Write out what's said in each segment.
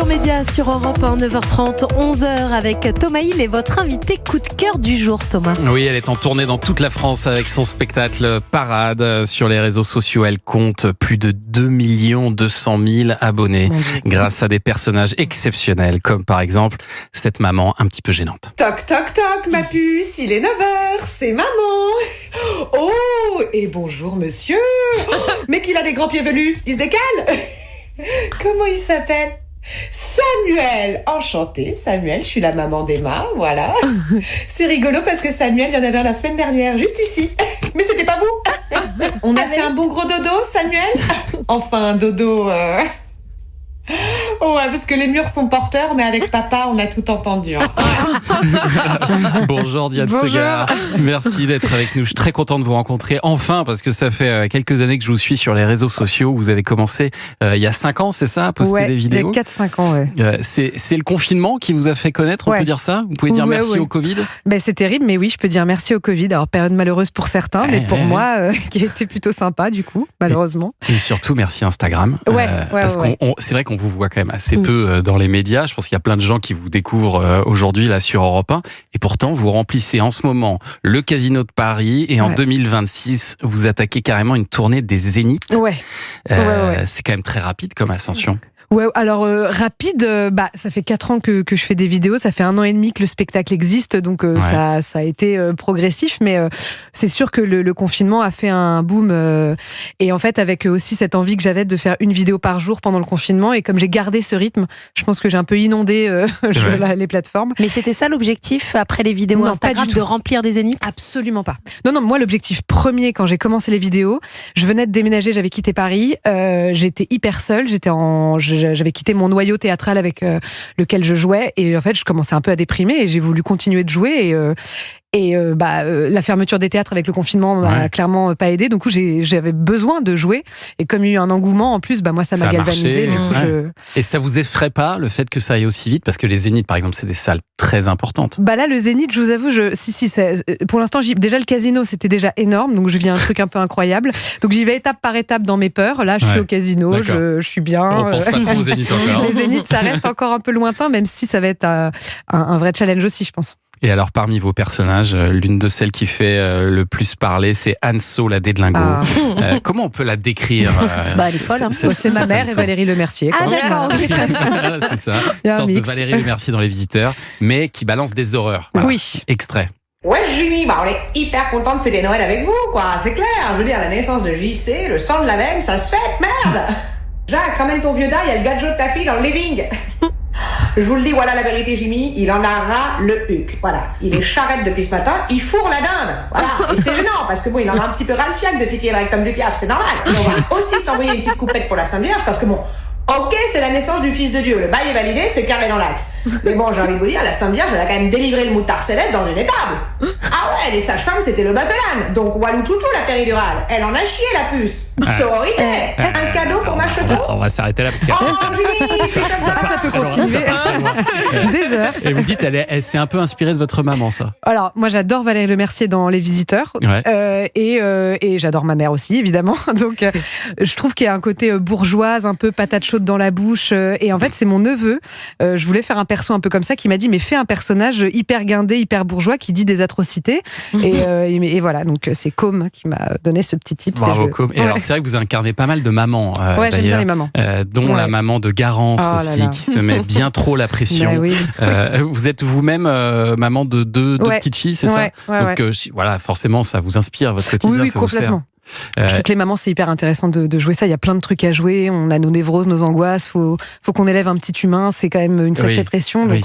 Média sur Europe 1, 9h30, 11h avec Thomas Hill et votre invité coup de cœur du jour, Thomas. Oui, elle est en tournée dans toute la France avec son spectacle Parade. Sur les réseaux sociaux, elle compte plus de 2 200 000 abonnés grâce à des personnages exceptionnels, comme par exemple cette maman un petit peu gênante. Toc toc toc, ma puce, il est 9h, c'est maman. Oh, et bonjour monsieur. Mais qu'il a des grands pieds velus, il se décale. Comment il s'appelle ? Samuel. Enchanté, Samuel, je suis la maman d'Emma, voilà. C'est rigolo parce que Samuel, il y en avait un la semaine dernière, juste ici. Mais c'était pas vous. On a fait un bon gros dodo, Samuel ? Enfin, un dodo... Ouais, parce que les murs sont porteurs, mais avec papa, on a tout entendu. Hein. Bonjour Diane Segar, merci d'être avec nous. Je suis très content de vous rencontrer enfin, parce que ça fait quelques années que je vous suis sur les réseaux sociaux. Vous avez commencé il y a 5 ans, c'est ça, à poster des vidéos ? Il y a 4-5 ans, ouais. C'est le confinement qui vous a fait connaître, on peut dire ça ? Vous pouvez dire merci au Covid ? C'est terrible, mais oui, je peux dire merci au Covid. Alors, période malheureuse pour certains, mais pour moi, qui a été plutôt sympa, du coup, malheureusement. Et surtout, merci Instagram. Parce que c'est vrai qu'on vous voit quand même assez peu dans les médias. Je pense qu'il y a plein de gens qui vous découvrent aujourd'hui là sur Europe 1. Et pourtant, vous remplissez en ce moment le Casino de Paris. Et en 2026, vous attaquez carrément une tournée des Zéniths. C'est quand même très rapide comme ascension. Ouais, alors rapide, ça fait 4 ans que je fais des vidéos, ça fait 1 an et demi que le spectacle existe, donc ça a été progressif, mais c'est sûr que le confinement a fait un boom, et en fait avec aussi cette envie que j'avais de faire une vidéo par jour pendant le confinement, et comme j'ai gardé ce rythme, je pense que j'ai un peu inondé les plateformes. Mais c'était ça l'objectif après les vidéos Instagram, de remplir des Zéniths ? Absolument pas. Non, moi l'objectif premier quand j'ai commencé les vidéos, je venais de déménager, j'avais quitté Paris, j'étais hyper seule, j'avais quitté mon noyau théâtral avec lequel je jouais, et en fait je commençais un peu à déprimer et j'ai voulu continuer de jouer, et la fermeture des théâtres avec le confinement m'a clairement pas aidé, donc j'avais besoin de jouer, et comme il y a eu un engouement en plus, moi ça m'a galvanisé, du coup Et ça vous effraie pas le fait que ça aille aussi vite, parce que les Zéniths par exemple c'est des salles très importantes. Là le Zénith, je vous avoue, pour l'instant déjà le Casino c'était déjà énorme, donc je vis un truc un peu incroyable, donc j'y vais étape par étape dans mes peurs. Là je suis au Casino, je suis bien. On pense pas trop aux Zéniths encore. Les Zéniths ça reste encore un peu lointain, même si ça va être un vrai challenge aussi, je pense. Et alors, parmi vos personnages, l'une de celles qui fait le plus parler, c'est Anso, la dédlingo. Comment on peut la décrire Elle est folle. C'est ma mère et Valérie Lemercier. D'accord. C'est ça. Une sorte de Valérie Lemercier dans Les Visiteurs, mais qui balance des horreurs. Voilà. Oui. Extrait. Ouais, Jimmy, on est hyper content de fêter Noël avec vous, quoi. C'est clair. Je veux dire, la naissance de JC, le sang de la veine, ça se fête, merde. Jacques, ramène ton vieux dard, il y a le gadget de ta fille dans le living. Je vous le dis, voilà la vérité, Jimmy, il en a ras le huc. Voilà, il est charrette depuis ce matin, il fourre la dinde. Voilà, et c'est gênant, parce que il en a un petit peu ras le fiac de titiller le rectum du Piaf, c'est normal. Et on va aussi s'envoyer une petite coupette pour la Sainte Vierge, parce que ok, c'est la naissance du Fils de Dieu, le bail est validé, c'est carré dans l'axe. Mais j'ai envie de vous dire, la Sainte Vierge, elle a quand même délivré le moutard céleste dans une étable. Ah ouais, les sages-femmes, c'était le baffelane. Donc, walou chouchou, la péridurale. Elle en a chié, la puce. Sororité. Un cadeau pour ma cheton. On va s'arrêter là, parce que Julie, ça peut continuer des heures. Et vous dites, elle s'est un peu inspirée de votre maman, ça. Alors, moi, j'adore Valérie Lemercier dans Les Visiteurs. Et j'adore ma mère aussi, évidemment. Donc, je trouve qu'il y a un côté bourgeoise, un peu patate chaude dans la bouche, et en fait c'est mon neveu, je voulais faire un perso un peu comme ça, qui m'a dit mais fais un personnage hyper guindé, hyper bourgeois, qui dit des atrocités, et voilà, donc c'est Com qui m'a donné ce petit tip. Bravo Com. Et alors c'est vrai que vous incarnez pas mal de mamans, j'aime bien les mamans, dont la maman de Garance aussi, qui se met bien trop la pression. Vous êtes vous-même maman de deux petites filles, c'est ça? Donc voilà, forcément ça vous inspire votre quotidien. Oui, complètement. Je trouve que les mamans, c'est hyper intéressant de jouer ça. Il y a plein de trucs à jouer. On a nos névroses, nos angoisses. Faut qu'on élève un petit humain. C'est quand même une sacrée pression. Donc,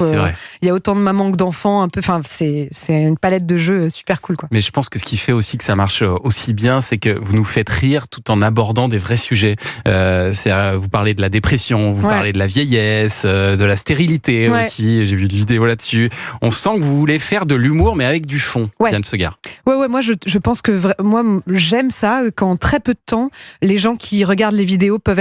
il y a autant de mamans que d'enfants. Un peu. Enfin, c'est une palette de jeux super cool, quoi. Mais je pense que ce qui fait aussi que ça marche aussi bien, c'est que vous nous faites rire tout en abordant des vrais sujets. Vous parlez de la dépression, vous parlez de la vieillesse, de la stérilité aussi. J'ai vu une vidéo là-dessus. On sent que vous voulez faire de l'humour, mais avec du fond. Diane Segar. Moi, je pense que moi, j'aime ça. Qu'en très peu de temps, les gens qui regardent les vidéos peuvent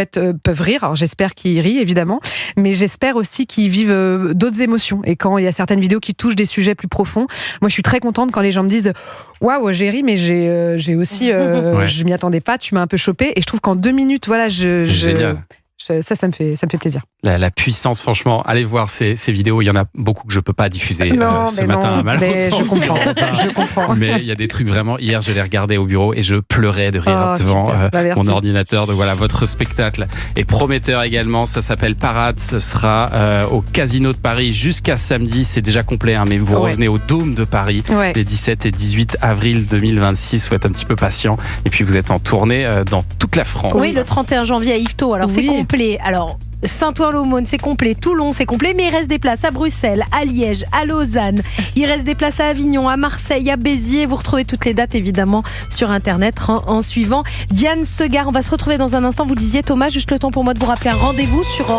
rire. Alors j'espère qu'ils rient évidemment, mais j'espère aussi qu'ils vivent d'autres émotions. Et quand il y a certaines vidéos qui touchent des sujets plus profonds, moi je suis très contente quand les gens me disent waouh, j'ai ri, mais j'ai aussi je m'y attendais pas, tu m'as un peu chopé. Et je trouve qu'en 2 minutes, voilà, c'est génial. ça me fait plaisir. La puissance, franchement, allez voir ces vidéos. Il y en a beaucoup que je peux pas diffuser ce matin, malheureusement. Je comprends. Mais il y a des trucs vraiment. Hier, je l'ai regardé au bureau et je pleurais de rire devant mon ordinateur. Donc voilà, votre spectacle est prometteur également. Ça s'appelle Parade. Ce sera au Casino de Paris jusqu'à samedi. C'est déjà complet, mais vous revenez au Dôme de Paris les 17 et 18 avril 2026. Faut être un petit peu patient. Et puis vous êtes en tournée dans toute la France. Oui, le 31 janvier à Yvetot. Alors c'est complet. Alors Saint-Ouen-l'Aumône, c'est complet. Toulon, c'est complet. Mais il reste des places à Bruxelles, à Liège, à Lausanne. Il reste des places à Avignon, à Marseille, à Béziers. Vous retrouvez toutes les dates, évidemment, sur Internet en suivant Diane Segard. On va se retrouver dans un instant. Vous le disiez, Thomas, juste le temps pour moi de vous rappeler un rendez-vous sur